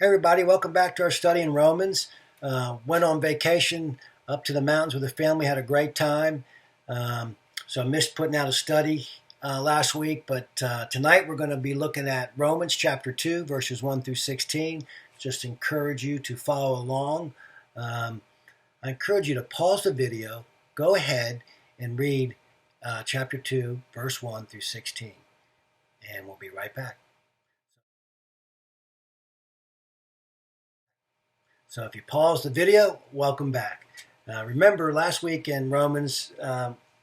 Hey everybody, welcome back to our study in Romans. Went on vacation up to the mountains with the family, had a great time. So I missed putting out a study last week, but tonight we're going to be looking at Romans chapter 2, verses 1 through 16. Just encourage you to follow along. I encourage you to pause the video, go ahead and read chapter 2, verse 1 through 16. And we'll be right back. So if you pause the video, welcome back. Remember last week in Romans,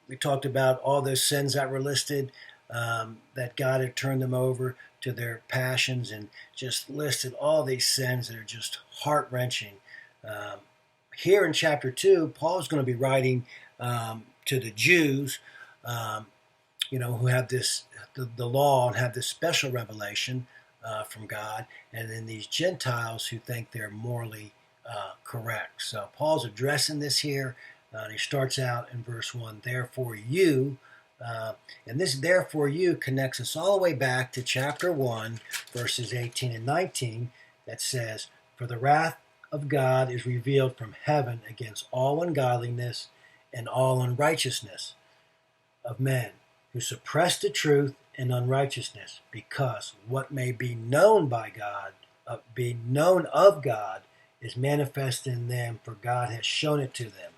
we talked about all those sins that were listed, that God had turned them over to their passions and just listed all these sins that are just heart-wrenching. Here in chapter 2, Paul's going to be writing to the Jews, who have the law and have this special revelation from God, and then these Gentiles who think they're morally correct. So Paul's addressing this here, and he starts out in verse 1, therefore you, and this therefore you connects us all the way back to chapter 1, verses 18 and 19, that says, for the wrath of God is revealed from heaven against all ungodliness and all unrighteousness of men, who suppress the truth in unrighteousness, because what may be known by God, be known of God, is manifest in them, for God has shown it to them.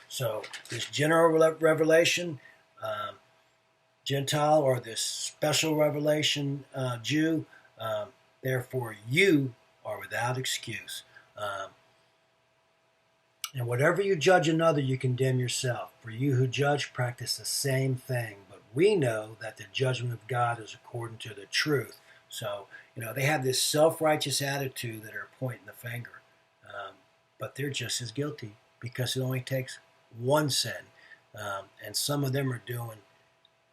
So this general revelation, Gentile, or this special revelation, Jew, therefore you are without excuse. And whatever you judge another, you condemn yourself. For you who judge practice the same thing. But we know that the judgment of God is according to the truth. So, they have this self-righteous attitude that are pointing the finger. But they're just as guilty because it only takes one sin. And some of them are doing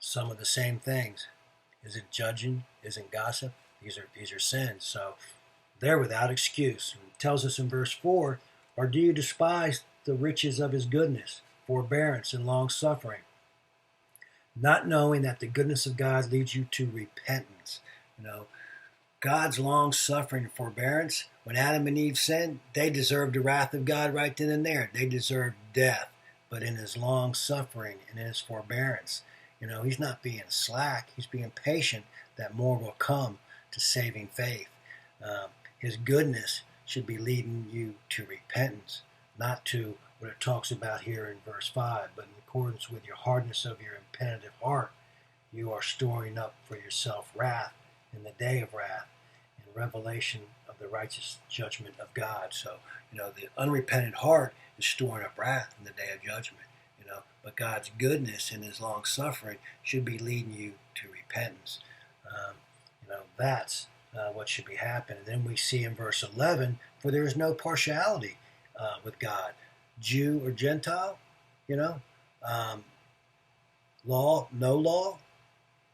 some of the same things. Isn't judging, isn't gossip. These are sins. So they're without excuse. It tells us in verse 4, or do you despise the riches of his goodness, forbearance, and long-suffering, not knowing that the goodness of God leads you to repentance? God's long-suffering and forbearance, when Adam and Eve sinned, they deserved the wrath of God right then and there. They deserved death. But in his long-suffering and in his forbearance, he's not being slack. He's being patient that more will come to saving faith. His goodness should be leading you to repentance, not to what it talks about here in verse 5, but in accordance with your hardness of your impenitent heart, you are storing up for yourself wrath in the day of wrath and revelation of the righteous judgment of God. So, the unrepentant heart is storing up wrath in the day of judgment, but God's goodness and his long suffering should be leading you to repentance. That's what should be happening. And then we see in verse 11, for there is no partiality with God, Jew or Gentile, law, no law,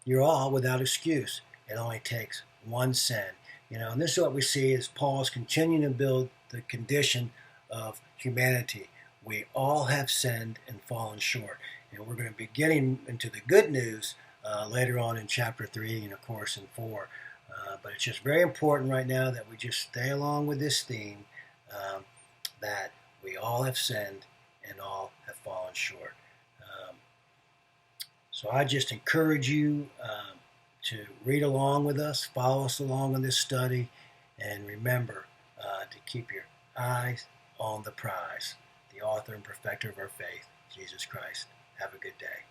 you're all without excuse. It only takes one sin. And this is what we see as Paul is continuing to build the condition of humanity. We all have sinned and fallen short. And we're going to be getting into the good news later on in chapter 3 and, of course, in 4. But it's just very important right now that we just stay along with this theme, that we all have sinned and all have fallen short. So I just encourage you to read along with us, follow us along in this study, and remember to keep your eyes on the prize, the author and perfecter of our faith, Jesus Christ. Have a good day.